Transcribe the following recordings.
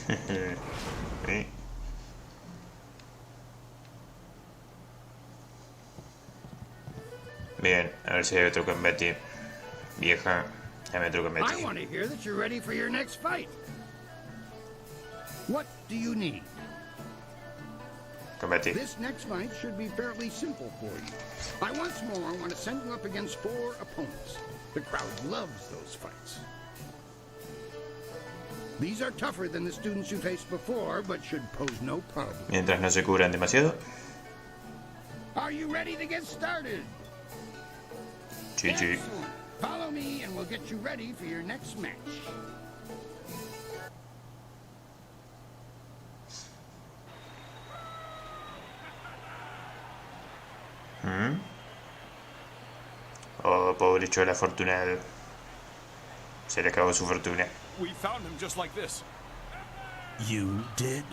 ¿Eh? Bien, a ver si hay otro combate. Vieja, dame otro combate. I want to hear that you're ready for your next fight. What do you need? Combate. This next fight should be fairly simple for you. I once more want to send you up against 4 opponents. The crowd loves those fights. These are tougher than the students you faced before, but should pose no problem. Mientras no se cubran demasiado. Are you ready to get started? Sí, sí. Excellent. Follow me and we'll get you ready for your next match. Oh, pobre Chola afortunado. Se le acabó su fortuna. We found him just like this. You did?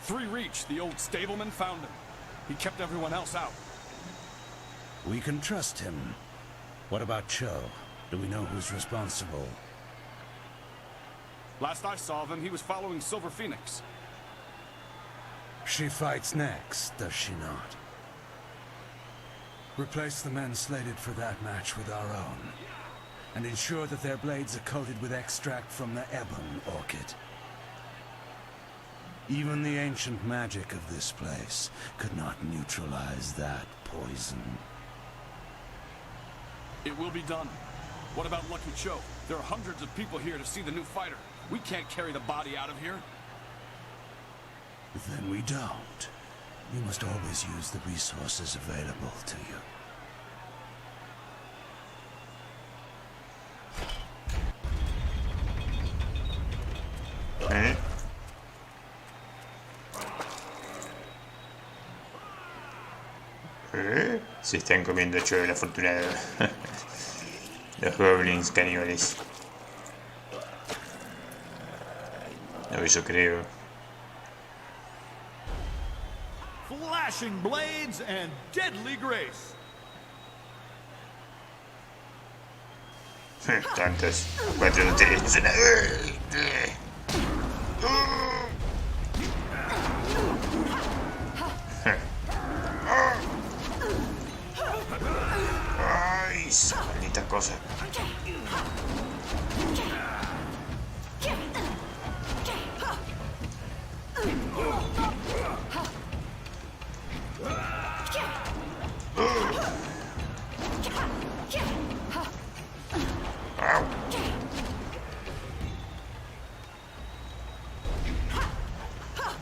3 Reach, the old stableman, found him. He kept everyone else out. We can trust him. What about Cho? Do we know who's responsible? Last I saw of him, he was following Silver Phoenix. She fights next, does she not? Replace the men slated for that match with our own, and ensure that their blades are coated with extract from the ebon orchid. Even the ancient magic of this place could not neutralize that poison. It will be done. What about Lucky Cho? There are hundreds of people here to see the new fighter. We can't carry the body out of here. Then we don't. You must always use the resources available to you. ¿Eh? ¿Eh? Se están comiendo Chola el afortunado. Los goblins caníbales. No, yo creo. Flashing blades and deadly grace. Tantos. 4 de ustedes. Ay, esa maldita cosa.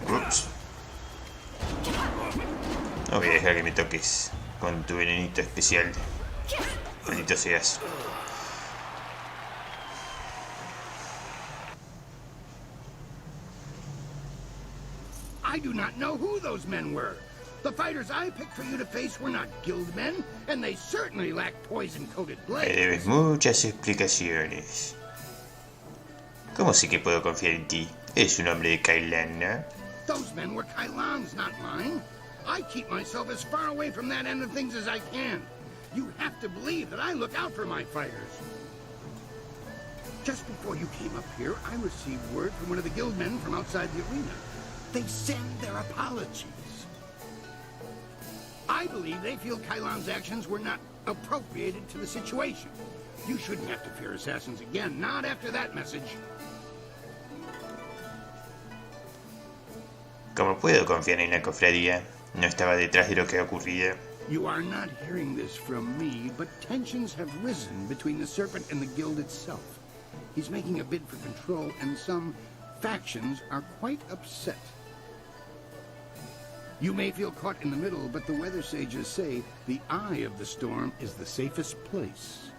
Ups. No voy a dejar que me toques con tu venenito especial. Maldito seas. I do not know who those men were. The fighters I picked for you to face were not guild men, and they certainly lacked poison-coated Me blades. debes muchas explicaciones. ¿Cómo sé que puedo confiar en ti? Eres un hombre de Kailan, ¿no? Those men were Kailan's, not mine. I keep myself as far away from that end of things as I can. You have to believe that I look out for my fighters. Just before you came up here, I received word from one of the guild men from outside the arena. They send their apologies. I believe they feel Kailan's actions were not appropriated to the situation. You shouldn't have to fear assassins again, not after that message. ¿Cómo puedo confiar en la cofradía? No estaba detrás de lo que ocurría. You are not hearing this from me, but tensions have risen between the Serpent and the Guild itself. He's making a bid for control, and some factions are quite upset. You may feel caught in the middle, but the weather sages say the eye of the storm is the safest place.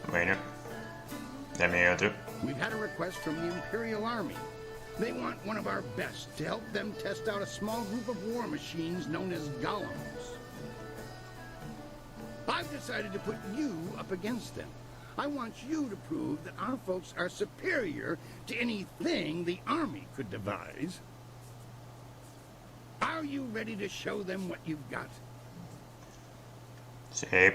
Bueno, dame otro. We've had a request from the Imperial Army. They want one of our best to help them test out a small group of war machines known as golems. I've decided to put you up against them. I want you to prove that our folks are superior to anything the Army could devise. Are you ready to show them what you've got? Sí.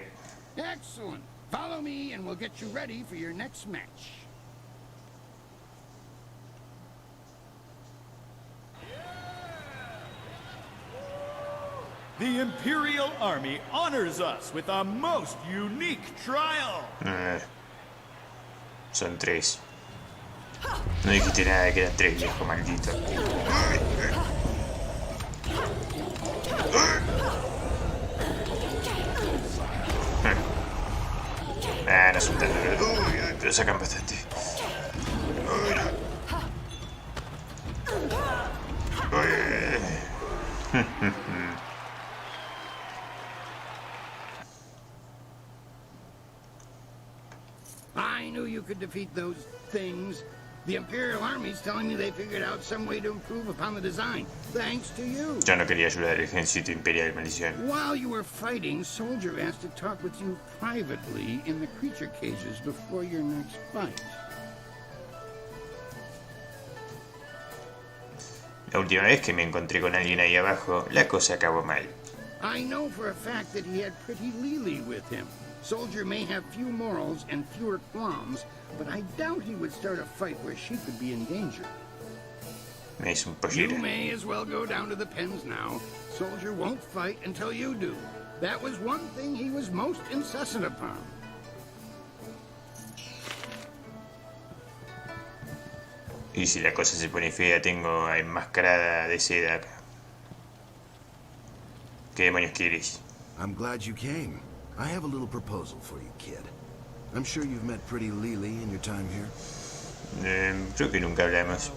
Excellent. Follow me and we'll get you ready for your next match. The Imperial Army honors us with a most unique trial. Son 3. No dijiste nada de que eran 3, viejo maldito. No son tan duros. Pero sacan bastante. I knew you could defeat those things. The Imperial Army's telling me they figured out some way to improve upon the design, thanks to you. Yo no quería ayudar al ejército imperial, maldición. While you were fighting, Soldier asked to talk with you privately in the creature cages before your next fight. La última vez que me encontré con alguien ahí abajo, la cosa acabó mal. I know for a fact that he had pretty Lily with him. Soldier may have few morals and fewer qualms, but I doubt he would start a fight where she could be in danger. Me hizo un You pollera. may as well go down to the pens now. Soldier won't fight until you do. That was one thing he was most insistent upon. Y si la cosa se pone fea, tengo a enmascarada de seda acá. ¿Qué demonios quieres? I'm glad you came. I have a little proposal for you, kid. I'm sure you've met pretty Lily in your time here. Creo que nunca hablamos.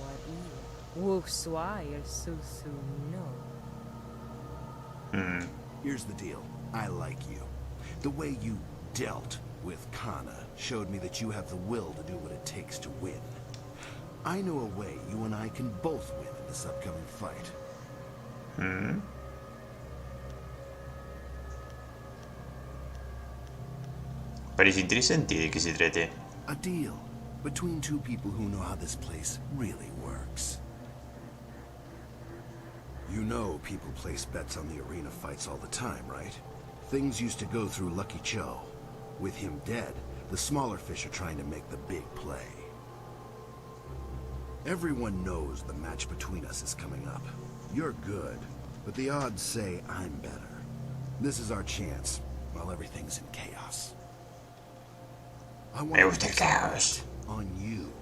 Here's the deal. I like you. The way you dealt with Kana showed me that you have the will to do what it takes to win. I know a way you and I can both win in this upcoming fight. Parece interesante de qué se trate. A deal between two people who know how this place really works. You know people place bets on the arena fights all the time, right? Things used to go through Lucky Cho. With him dead, the smaller fish are trying to make the big play. Everyone knows the match between us is coming up. You're good, but the odds say I'm better. This is our chance, while everything's in chaos. I want Me gusta el to caos. on you,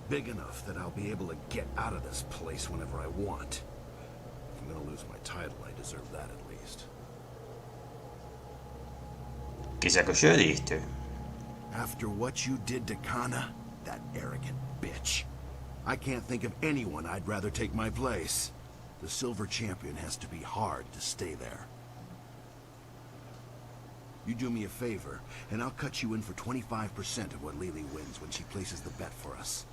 big enough that I'll be able to get out of this place whenever I want. If I'm gonna lose my title, I deserve that at least. ¿Qué saco yo de esto? After what you did to Kana, that arrogant bitch, I can't think of anyone I'd rather take my place. The Silver Champion has to be hard to stay there. You do me a favor, and I'll cut you in for 25% of what Lily wins when she places the bet for us.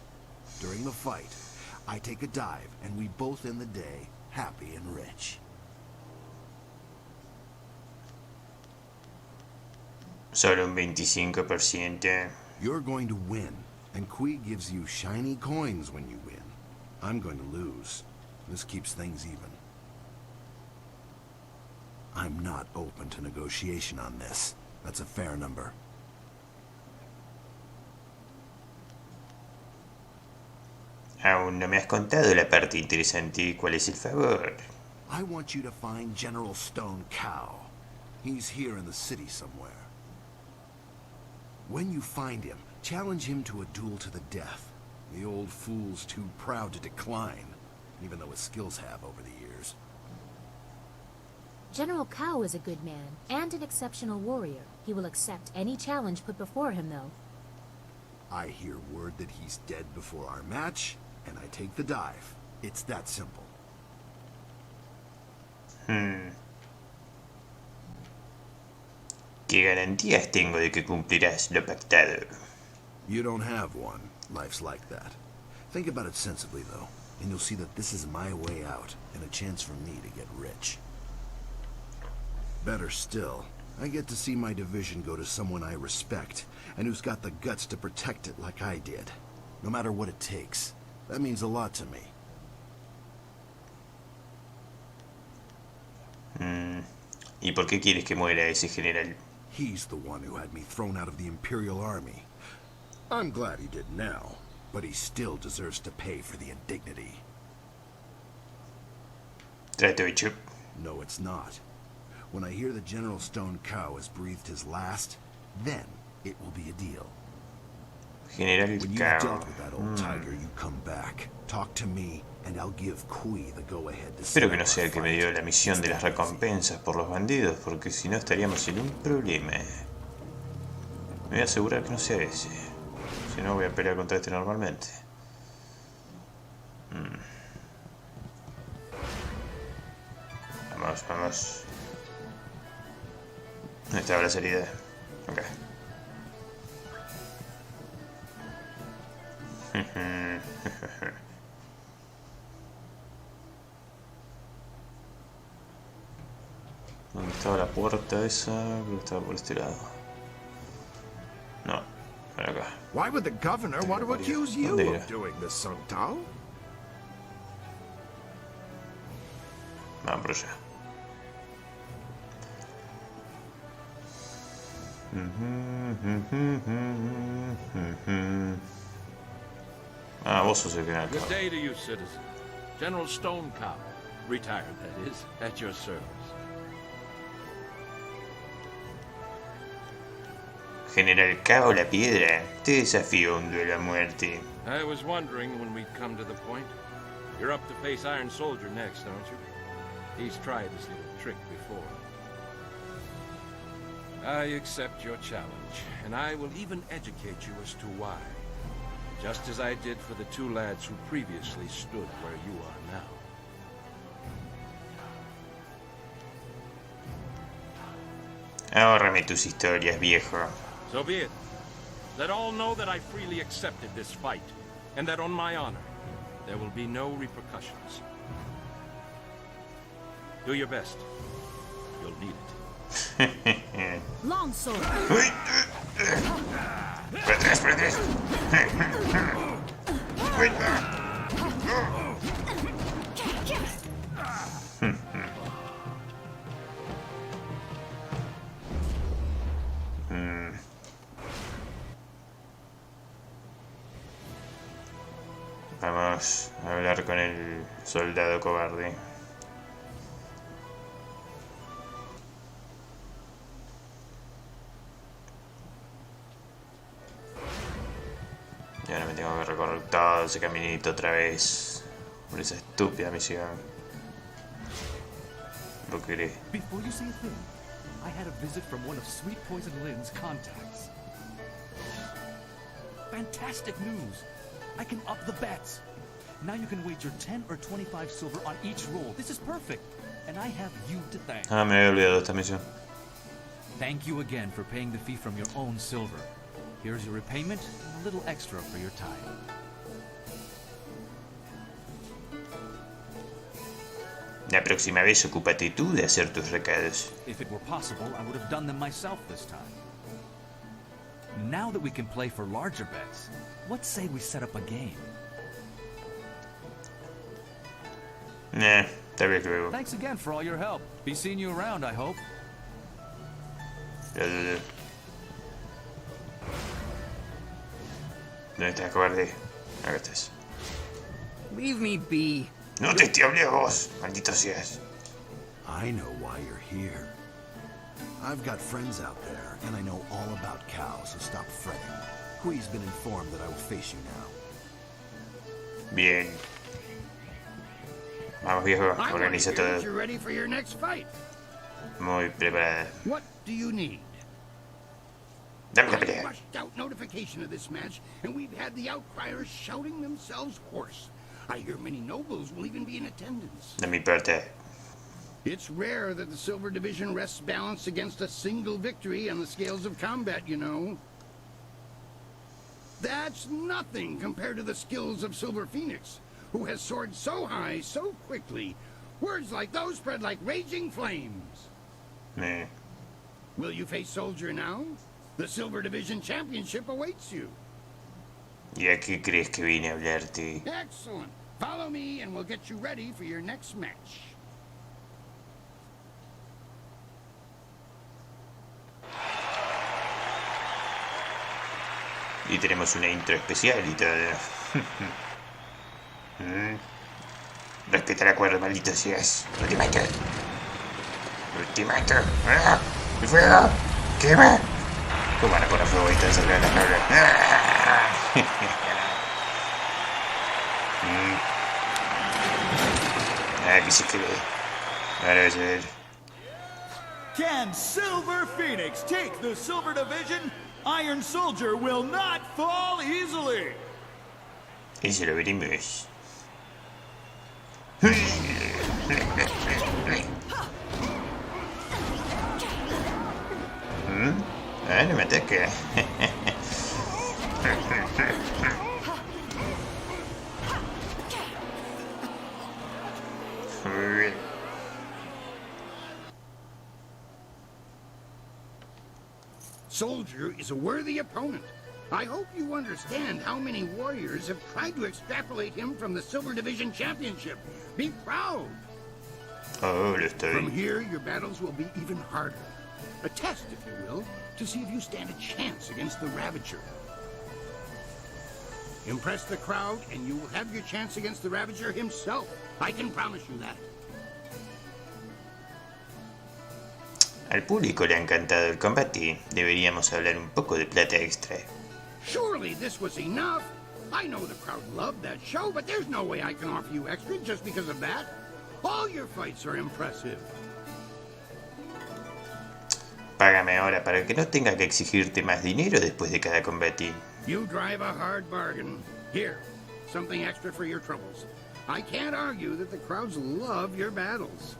During the fight, I take a dive, and we both end the day happy and rich. Solo un 25%. You're going to win, and Kui gives you shiny coins when you win. I'm going to lose. This keeps things even. I'm not open to negotiation on this. That's a fair number. Aún no me has contado la parte interesante. ¿Cuál es el favor? I want you to find General Stone Cow. He's here in the city somewhere. When you find him, challenge him to a duel to the death. The old fool's too proud to decline, even though his skills have over the years. General Kao is a good man, and an exceptional warrior. He will accept any challenge put before him, though. I hear word that he's dead before our match, and I take the dive. It's that simple. ¿Qué garantías tengo de que cumplirás lo pactado? You don't have one. Life's like that. Think about it sensibly, though, and you'll see that this is my way out, and a chance for me to get rich. Better still, I get to see my division go to someone I respect, and who's got the guts to protect it like I did. No matter what it takes. That means a lot to me. ¿Y por qué quieres que muera ese general? He's the one who had me thrown out of the Imperial Army. I'm glad he did now, but he still deserves to pay for the indignity. Trato hecho. No, it's not. When I hear the General Stone Cow has breathed his last, then it will be a deal. General When you've Cao. dealt with that old tiger, you come back. Talk to me, and I'll give Kui the go-ahead to Espero que no settle sea our el que me fight. dio la misión de las recompensas por los bandidos, porque si no estaríamos en un problema. Me voy a asegurar que no sea ese. Si no, voy a pelear contra este normalmente. Vamos, vamos. ¿Dónde estaba la salida? Ok. ¿Dónde estaba la puerta esa? Creo que estaba por este lado. No, por acá. Why would the governor want to accuse you ¿Dónde era? of doing this, Sung Tao? Vamos por allá. Ah, vos sos el que me Good acaba. day to you, citizen. General Stone Cow, retired, that is, at your service. General Cao la Piedra, te desafío a un duelo a muerte. I was wondering when we'd come to the point. You're up to face Iron Soldier next, aren't you? He's tried this little trick before. I accept your challenge, and I will even educate you as to why. Just as I did for the two lads who previously stood where you are now. Ahórrame tus historias, viejo. So be it. Let all know that I freely accepted this fight, and that on my honor, there will be no repercussions. Do your best. You'll need it. Long sword. ¡Uy! ¡Por atrás, por atrás! ¡Uy! Vamos a hablar con el soldado cobarde. Y ahora me tengo que recorrer todo ese caminito otra vez por esa estúpida misión. Lo queré. Before you say a thing, I had a visit from one of Sweet Poison Lynn's contacts. Fantastic news! I can up the bets. Now you can wager 10 or 25 silver on each roll. This is perfect. And I have you to thank. Ah, me había olvidado de esta misión. Thank you again for paying the fee from your own silver. Here's your repayment and a little extra for your time. La próxima vez ocúpate tú de hacer tus recados. If it were possible, I would have done them myself this time. Now that we can play for larger bets, let's say we set up a game. Nah, tal vez luego. Thanks again for all your help. Be seeing you around, I hope. ¿Dónde estás, cobarde? Acá estás. Leave me be. No te hablé a vos, maldito seas. I know why you're here. I've got friends out there, and I know all about cows, so stop fretting. Kui's been informed that I will face you now. Bien. Vamos, viejo, I want to organiza hear that todo. you're ready for your next fight. Muy preparada. What do you need? Dame la I pelea. rushed out notification of this match, and we've had the outcriers shouting themselves hoarse. I hear many nobles will even be in attendance. De mi parte. It's rare that the Silver Division rests balanced against a single victory on the scales of combat, you know. That's nothing compared to the skills of Silver Phoenix, who has soared so high so quickly. Words like those spread like raging flames. Me. Will you face Soldier now? The Silver Division Championship awaits you. ¿Y a qué crees que vine a hablarte? Excellent. Follow me and we'll get you ready for your next match. Y tenemos una intro especial y todo. Respeta el acuerdo, maldito seas. No te mato. No te mato. ¡Ah! ¡El fuego! ¡Quema! ¿Cómo van a poner fuego ahí tan cerca de la cabra? Que se quede. Ahora vas a ver. Can Silver Phoenix take the Silver Division? Iron Soldier will not fall easily. Eso lo veremos. No me ataca. Soldier is a worthy opponent. I hope you understand how many warriors have tried to extrapolate him from the Silver Division Championship. Be proud. Oh, lo estoy. From here, your battles will be even harder. A test, if you will, to see if you stand a chance against the Ravager. Impress the crowd, and you will have your chance against the Ravager himself. I can promise you that. Al público le ha encantado el combate. Deberíamos hablar un poco de plata extra. Surely this was enough. I know the crowd loved that show, but there's no way I can offer you extra just because of that. All your fights are impressive. Págame ahora para que no tenga que exigirte más dinero después de cada combate. You drive a hard bargain. Here, something extra for your troubles. I can't argue that the crowds love your battles.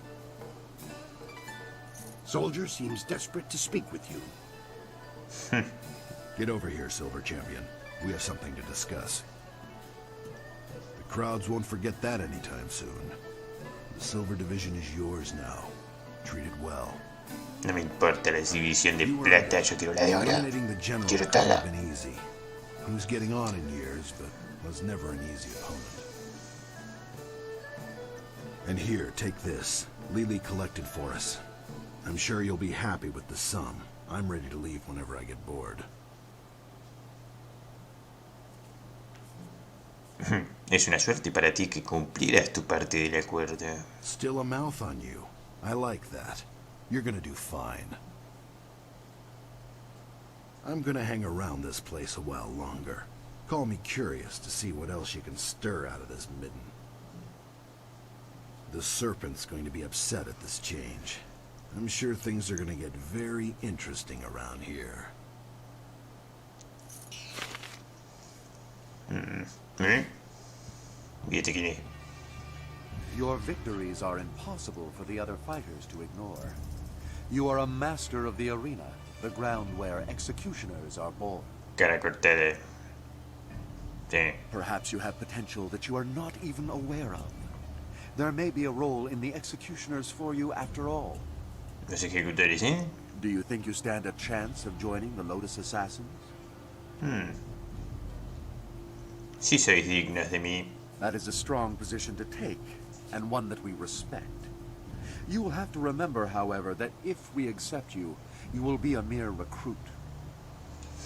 Soldier seems desperate to speak with you. Get over here, Silver Champion. We have something to discuss. The crowds won't forget that anytime soon. The Silver Division is yours now. Treat it well. No me importa la división de plata, yo quiero la de oro. Quiero toda. Easy. He was getting on in years, but was never an easy opponent. And here, take this. Lily collected for us. I'm sure you'll be happy with the sum. I'm ready to leave whenever I get bored. Es una suerte para ti que cumplirás tu parte del acuerdo. Still a mouth on you. I like that. You're gonna do fine. I'm gonna hang around this place a while longer. Call me curious to see what else you can stir out of this midden. The Serpent's going to be upset at this change. I'm sure things are gonna get very interesting around here. Fíjate quién es. Your victories are impossible for the other fighters to ignore. You are a master of the arena, the ground where executioners are born. Cara cortada. Sí. Perhaps you have potential that you are not even aware of. There may be a role in the executioners for you after all. Los ejecutores, ¿eh? Do you think you stand a chance of joining the Lotus Assassins? Sí sois dignos de mí. That is a strong position to take, and one that we respect. You will have to remember, however, that if we accept you, you will be a mere recruit.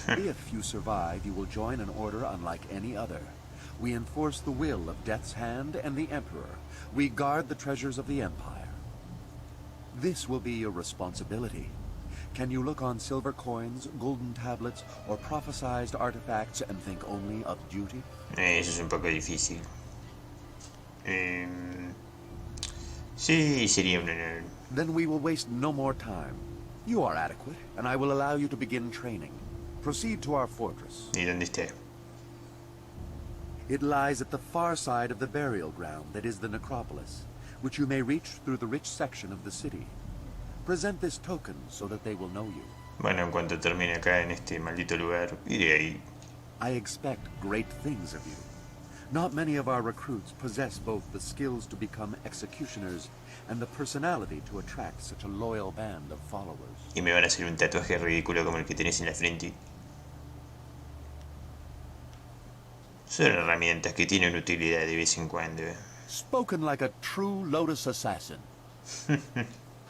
If you survive, you will join an order unlike any other. We enforce the will of Death's Hand and the Emperor. We guard the treasures of the Empire. This will be your responsibility. Can you look on silver coins, golden tablets, or prophesized artifacts and think only of duty? Eso es un poco difícil. Sí, sería un honor. Then we will waste no more time. You are adequate, and I will allow you to begin training. Proceed to our fortress. ¿Y dónde está? It lies at the far side of the burial ground that is the necropolis, which you may reach through the rich section of the city. Present this token so that they will know you. Bueno, en cuanto termine acá en este maldito lugar, iré ahí. I expect great things of you. Not many of our recruits possess both the skills to become executioners and the personality to attract such a loyal band of followers. Y me van a hacer un tatuaje ridículo como el que tenés en la frente. Son herramientas que tienen utilidad de vez en cuando. Spoken like a true Lotus assassin.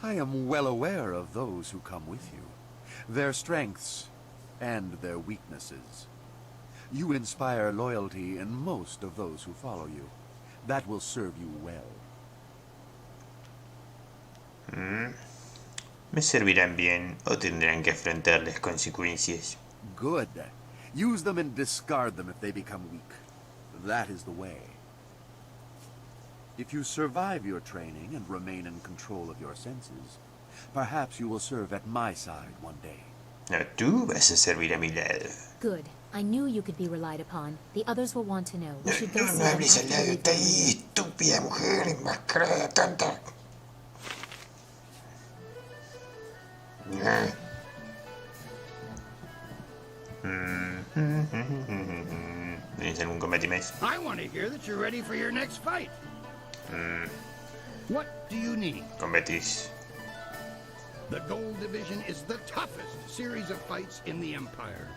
I am well aware of those who come with you, their strengths and their weaknesses. You inspire loyalty in most of those who follow you. That will serve you well. ¿Me servirán bien o tendrán que afrontar las consecuencias? Good. Use them and discard them if they become weak. That is the way. If you survive your training and remain in control of your senses, perhaps you will serve at my side one day. No, tú vas a servir a mi lado. Good. I knew you could be relied upon. The others will want to know. We should go No, see no them hables al after lado we de leave esta the room. estúpida mujer enmascarada tonta. ¿Tienes algún combate más? I want to hear that you're ready for your next fight. What do you need? Combates. The Gold Division is the toughest series of fights in the Empire.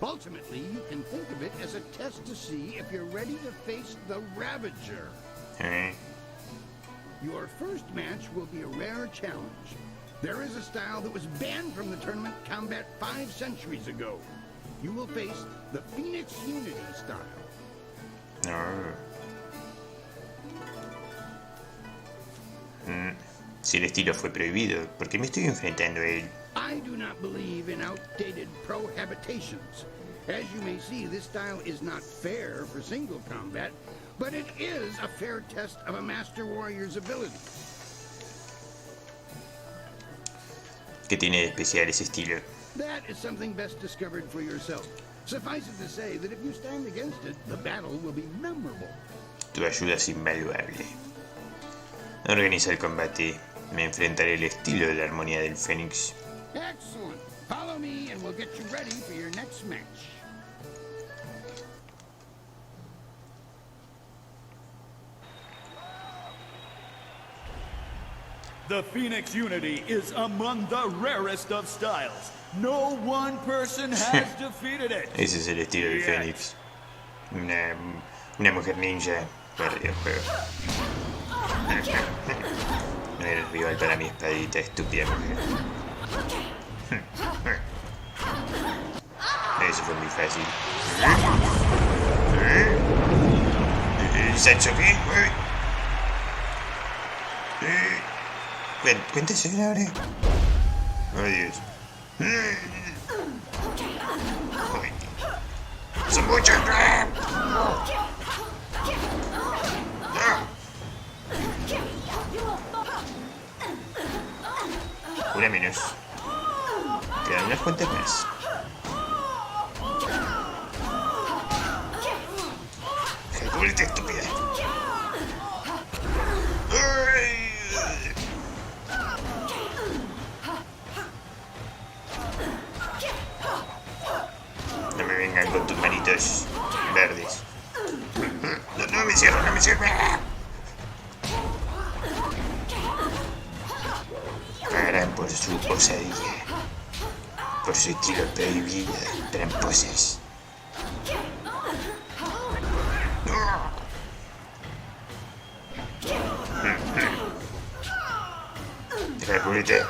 Ultimately, you can think of it as a test to see if you're ready to face the Ravager. Your first match will be a rare challenge. There is a style that was banned from the tournament combat 5 centuries ago. You will face the Phoenix Unity style. Si el estilo fue prohibido, ¿por qué me estoy enfrentando a él? I do not believe in outdated prohabitations. As you may see, this style is not fair for single combat, but it is a fair test of a Master Warrior's ability. ¿Qué tiene de especial ese estilo? That is something best discovered for yourself. Suffice it to say that if you stand against it, the battle will be memorable. Tu ayuda es invaluable. Organiza el combate. Me enfrentaré al estilo de la armonía del Fénix. Excellent. Follow me and we'll get you ready for your next match. The Phoenix Unity is among the rarest of styles. No one person has defeated it. Ese es el estilo del Fénix. Una mujer ninja para el juego. No eres rival para mi espadita, estúpida mujer. Eso fue muy fácil. ¿Sancho qué? Cuéntese ahora. Oh, Dios. Son muchos. Una menos. Quedan unas cuantas más. ¡Vuelta estúpida! No me vengan con tus manitos verdes. No me cierro, no me cierro. Pagarán por su osadía, por su estilo prohibido, tramposas. Deja cubrirte.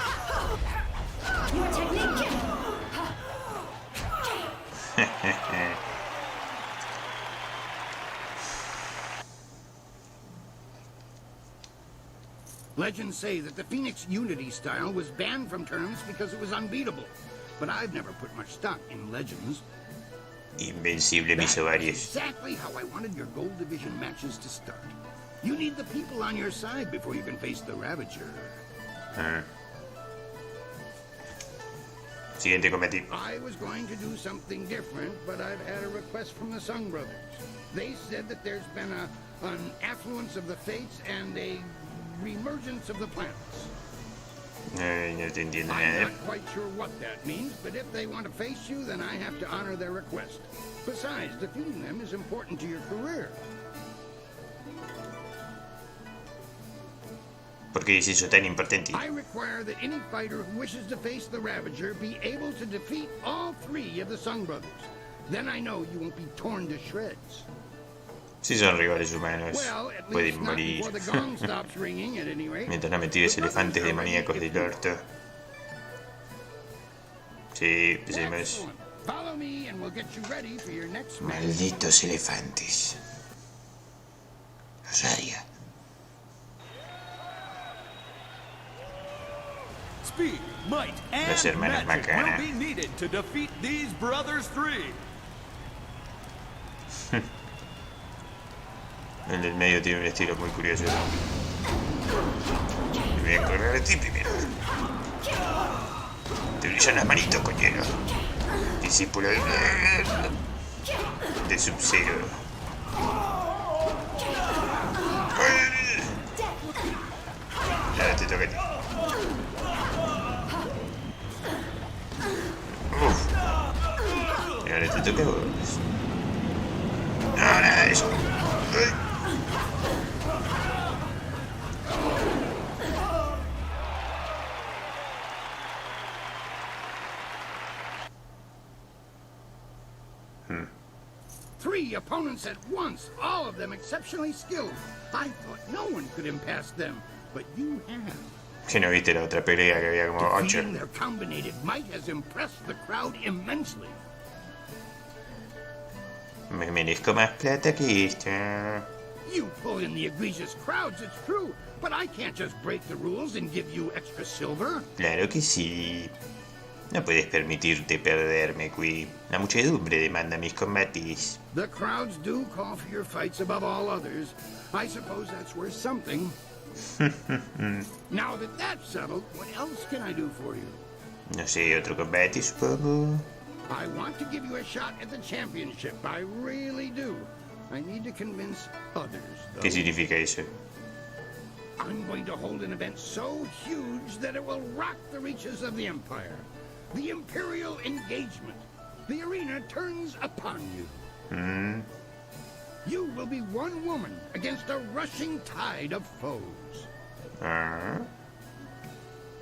Legends say that the Phoenix Unity style was banned from tournaments because it was unbeatable. But I've never put much stock in legends. Invencible mis ovarios. Exactly how I wanted your Gold Division matches to start. You need the people on your side before you can face the Ravager. Siguiente combate. I was going to do something different, but I've had a request from the Sung Brothers. They said that there's been an affluence of the fates and a reemergence of the planets. No te entiendo I'm nada. not quite sure what that means, but if they want to face you, then I have to honor their request. Besides, defeating them is important to your career. ¿Por qué es eso tan importante? I require that any fighter who wishes to face the Ravager be able to defeat all 3 of the Sung Brothers. Then I know you won't be torn to shreds. Si son rivales humanos, Well, at pueden least not morir. before the gong stops ringing, at any rate. Mientras no me tires elefantes demoníacos del orto. Sí, empecemos. Excellent. Follow me and we'll get you ready for your next match. Malditos elefantes. Los odio. Speed, might, Los and hermanos magic Macana. will be needed to defeat these brothers three. El del medio tiene un estilo muy curioso. Me voy a correr a ti primero. Te brillan las manitos, coñero. Discípulo de Sub-Zero. Ahora te toca a ti. Uf. Y ahora te toca a vos. No, nada de eso. Three opponents at once, all of them exceptionally skilled. I thought no one could impasse them, but you have. Si no viste la otra pelea que había como 8. Defeating their combinated might has impressed the crowd immensely. Me merezco más plata que esta. You pull in the egregious crowds, it's true, but I can't just break the rules and give you extra silver. Claro que sí. No puedes permitirte perderme, Qui. La muchedumbre demanda mis combates. The crowds do call for your fights above all others. I suppose that's worth something. Now that that's settled, what else can I do for you? No sé, otro combate, supongo. I want to give you a shot at the championship. I really do. I need to convince others, though. ¿Qué significa eso? I'm going to hold an event so huge that it will rock the reaches of the Empire. The Imperial Engagement. The arena turns upon you. You will be one woman against a rushing tide of foes.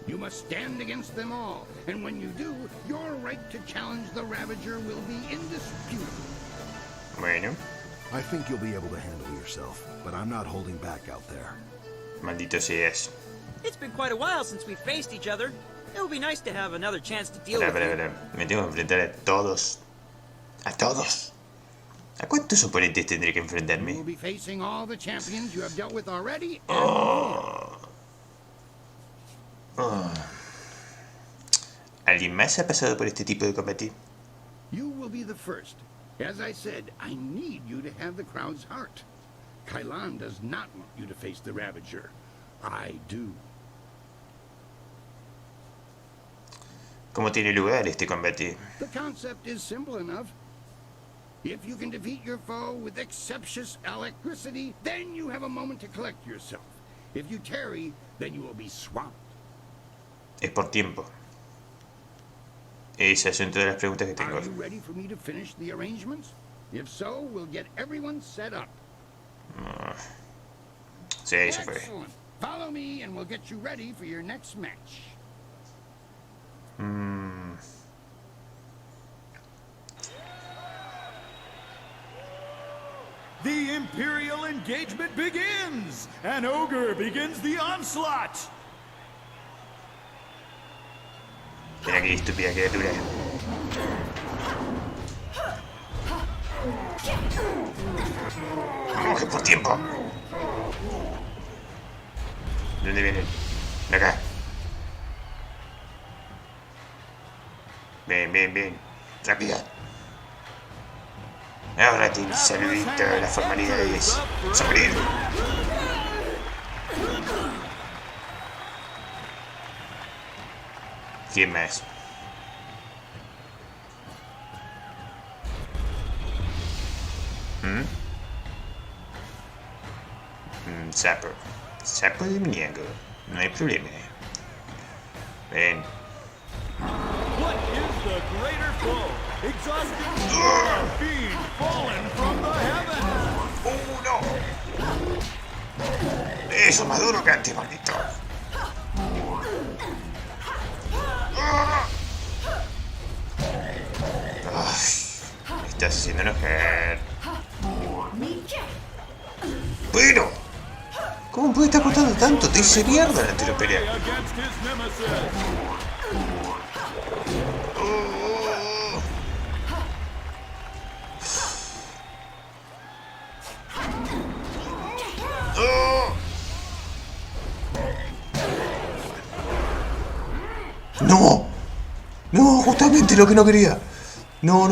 You must stand against them all, and when you do, your right to challenge the Ravager will be indisputable. Bueno. I think you'll be able to handle yourself, but I'm not holding back out there. Maldito seas. It's been quite a while since we faced each other. It would be nice to have another chance to deal with you. Me tengo que enfrentar a todos. ¿A todos? ¿A cuántos oponentes tendré que enfrentarme? You will be facing all the champions you have dealt with already. ¿Alguien más ha pasado por este tipo de combate? You will be the first. As I said, I need you to have the crowd's heart. Kailan does not want you to face the Ravager. I do. ¿Cómo tiene lugar este combate? The concept is simple enough. If you can defeat your foe with exceptious alacrity, then you have a moment to collect yourself. If you tarry, then you will be swamped. Es por tiempo. Esas son todas las preguntas que tengo. Are you ready for me to finish the arrangements? If so, we'll get everyone set up. Sí, eso fue. Excellent. Follow me and we'll get you ready for your next match. The Imperial Engagement begins! An ogre begins the onslaught! Mira qué estúpida criatura. ¡Vamos, que por tiempo! ¿De dónde vienen? De acá. Ven, ven, ven. Rápido. Ahora te saludito a las formalidades. ¡Sangriento! ¿Quién más? Sapo. Sapo de muñeco. No hay problema. Ven. What is the greater foe? Exhausted war fiend fallen from the heavens! ¡Oh, no! Eso, más duro que antes, maldito. Ay, me estás haciendo enojar. Bueno, ¿cómo puede estar costando tanto? Te hice mierda la anterior pelea. Against his nemesis! justamente lo que no quería. No.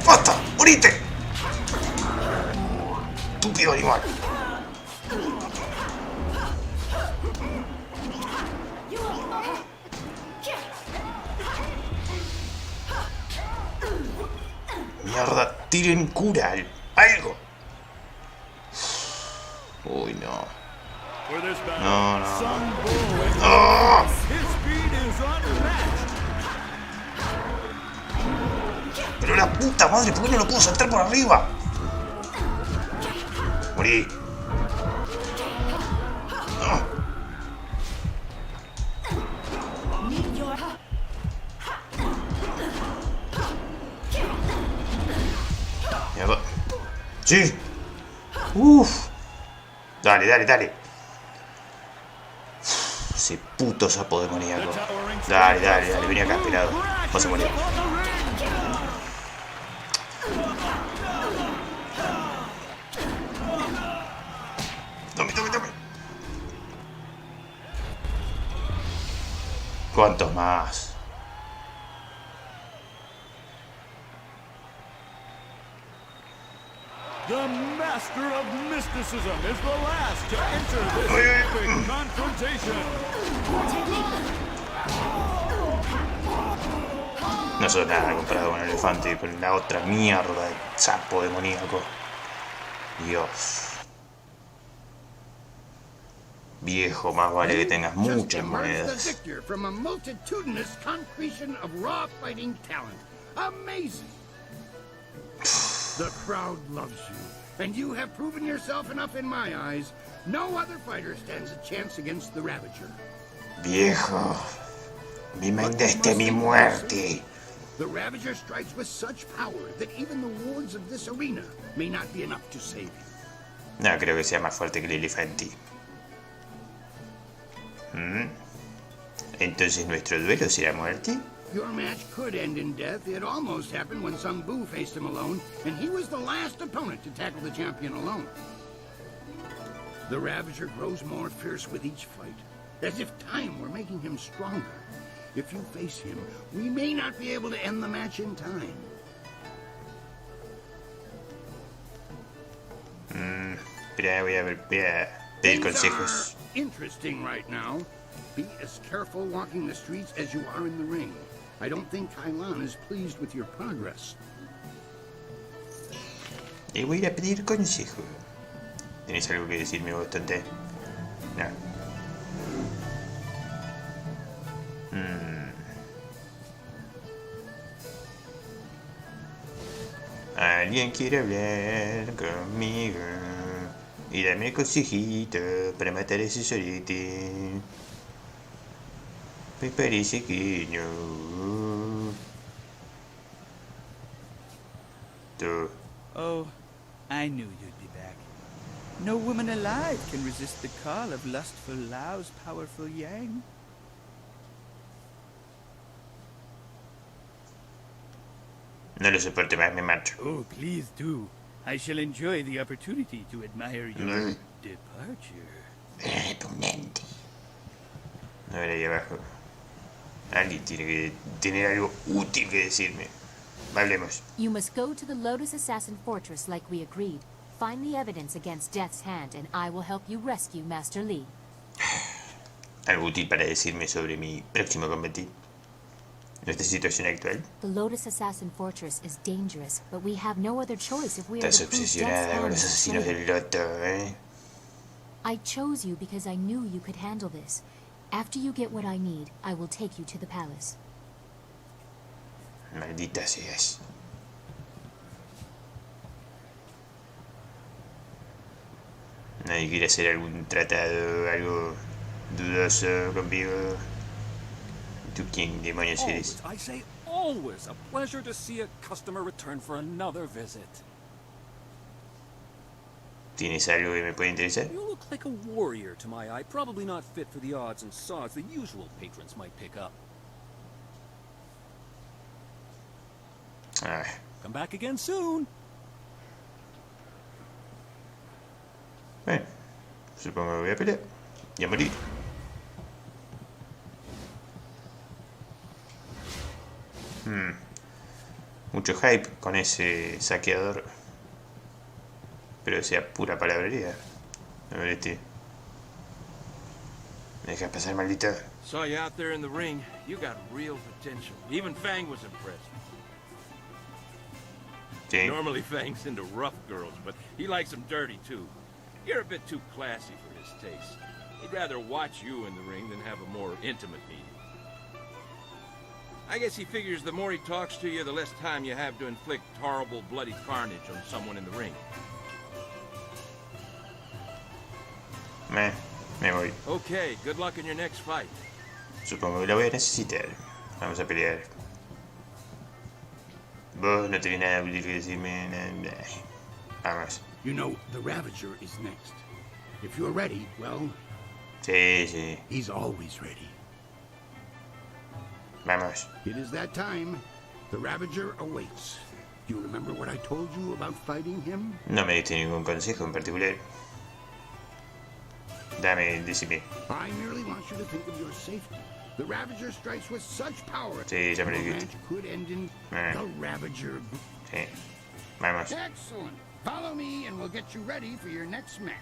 ¡Basta! ¡Morite! ¡Estúpido animal! Mierda, tiren cura, algo. Uy, no. No. ¡Oh! Pero la puta madre, ¿por qué no lo puedo saltar por arriba? Morí. Mierda. Sí. Uff. Dale. Ese puto sapo demoníaco. Dale, venía acá, pelado. Vas a morir. Tome. ¿Cuántos más? The master of mysticism is the last to enter this epic confrontation. No soy nada comparado con el elefante y con la otra mierda de sapo demoníaco. Dios. Viejo, más vale que tengas muchas monedas. From a multitudinous concretion of raw fighting talent. Amazing. The crowd loves you, and you have proven yourself enough in my eyes. No other fighter stands a chance against the Ravager. Viejo, me mandaste mi muerte. The Ravager strikes with such power that even the wards of this arena may not be enough to save you. No creo que sea más fuerte que el elefante. Entonces nuestro duelo será muerte. Your match could end in death. It almost happened when Sung Bu faced him alone, and he was the last opponent to tackle the champion alone. The Ravager grows more fierce with each fight, as if time were making him stronger. If you face him, we may not be able to end the match in time. Espera, voy a pedir consejos. Interesting right now. Be as careful walking the streets as you are in the ring. I don't think Kailan is pleased with your progress. Le voy a ir a pedir consejo. ¿Tenés algo que decirme bastante? No. Alguien quiere hablar conmigo y darme consejito para matar a ese solete. Me parece que no. Tú. Oh, I knew you'd be back. No woman alive can resist the call of lustful Lao's powerful yang. No lo soporto más, me marcho. Oh, please do. I shall enjoy the opportunity to admire your departure. Repugnante. A ver ahí abajo. Alguien tiene que tener algo útil que decirme. Hablemos. You must go to the Lotus Assassin Fortress like we agreed. Find the evidence against Death's hand, and I will help you rescue Master Li. Algo útil para decirme sobre mi próximo combate. Nuestra situación actual. The Lotus Assassin Fortress is dangerous, but we have no other choice if we are Estás to prove obsesionada Death's con hand los is asesinos slain. del loto, ¿eh? I chose you because I knew you could handle this. After you get what I need, I will take you to the palace. Maldita seas. Nadie quiere hacer algún tratado, algo dudoso conmigo. ¿Tú quién demonios eres? Always, I say always, a pleasure to see a customer return for another visit. ¿Tienes algo que me puede interesar? You look like a warrior to my eye, probably not fit for the odds and sods the usual patrons might pick up. Ah, Come back again soon. bueno, Supongo que voy a pelear. Y a morir. Mucho hype con ese saqueador. Pero sea pura palabrería. A ver este. ¿Me dejas pasar, maldito? Saw you out there in the ring. You got real potential. Even Fang was impressed. Sí. Normally Fang's into rough girls, but he likes them dirty too. You're a bit too classy for his taste. He'd rather watch you in the ring than have a more intimate meeting. I guess he figures the more he talks to you, the less time you have to inflict horrible, bloody carnage on someone in the ring. Me voy. Okay, good luck in your next fight. Supongo que la voy a necesitar. Vamos a pelear. Vos no tenés nada que decirme. Vamos. You know, the Ravager is next. If you're ready, well... Sí. He's always ready. Vamos. It is that time. The Ravager awaits. Do you remember what I told you about fighting him? No me diste ningún consejo en particular. Decime. I merely want you to think of your safety. The Ravager strikes with such power. Sí, ya me lo the dijiste. match could end in the Ravager. Sí. Vamos. Excellent. Follow me and we'll get you ready for your next match.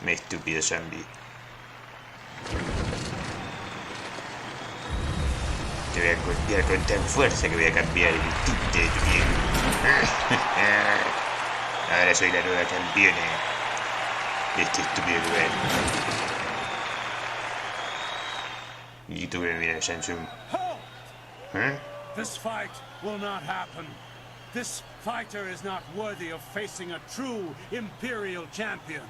Me estúpido zombie. Te voy a golpear con tan fuerza que voy a cambiar el tinte de tu piel. Ahora soy la nueva campeona de este estúpido lugar. Y tú me miras, Samsung. ¿Eh? This fight will not happen. This fighter is not worthy of facing a true Imperial champion.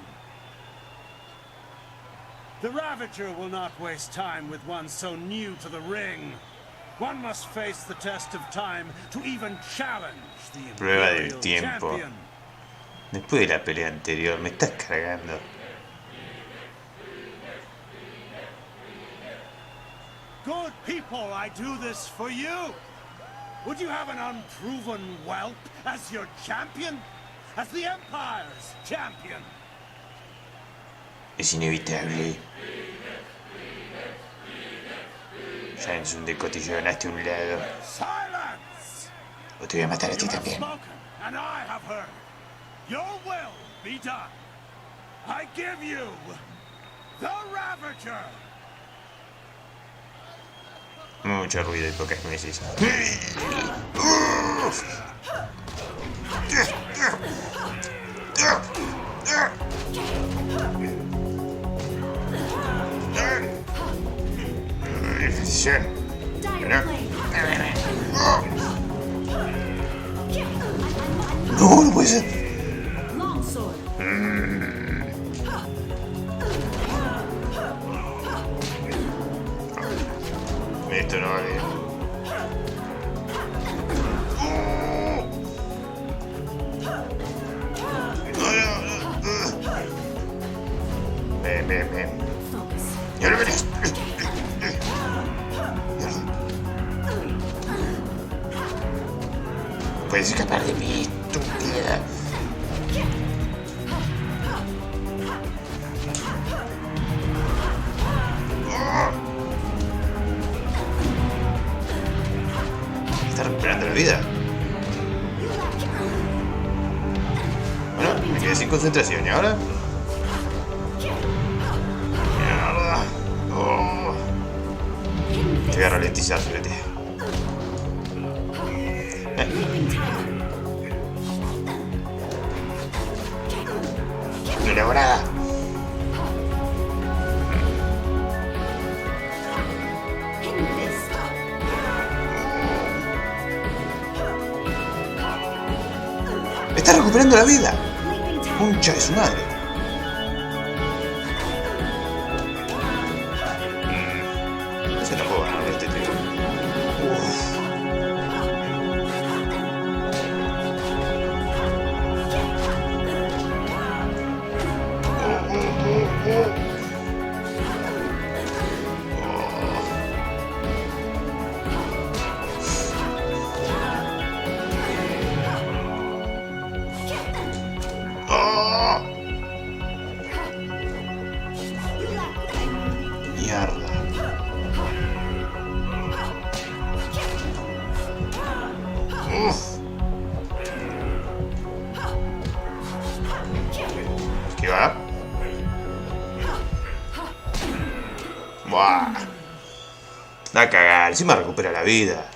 The Ravager will not waste time with one so new to the ring. One must face the test of time to even challenge the Prueba del Imperial tiempo. champion. Después de la pelea anterior, me estás cargando. Good people, I do this for you. Would you have an unproven whelp as your champion? As the Empire's champion? Es inevitable. Samsung, de cotillonaste a un lado. Silence! O te voy a matar a ti You have también. spoken, and I have heard. Your will be done. I give you the Ravager. Mucho ruido y pocas nueces. No, no puede ser. Esto no vale. Ven. Y ahora verás. Puedes escapar de mí, estúpida. Está recuperando la vida. Bueno, me quedé sin concentración. ¿Y ahora? Mierda. Oh. Te voy a ralentizar, fíjate. No le hago nada. Está recuperando la vida. Concha de su madre. Se la puedo ganar este tío. Mierda. Uf. Esquivar. Buah. Da a cagar. Encima recupera la vida.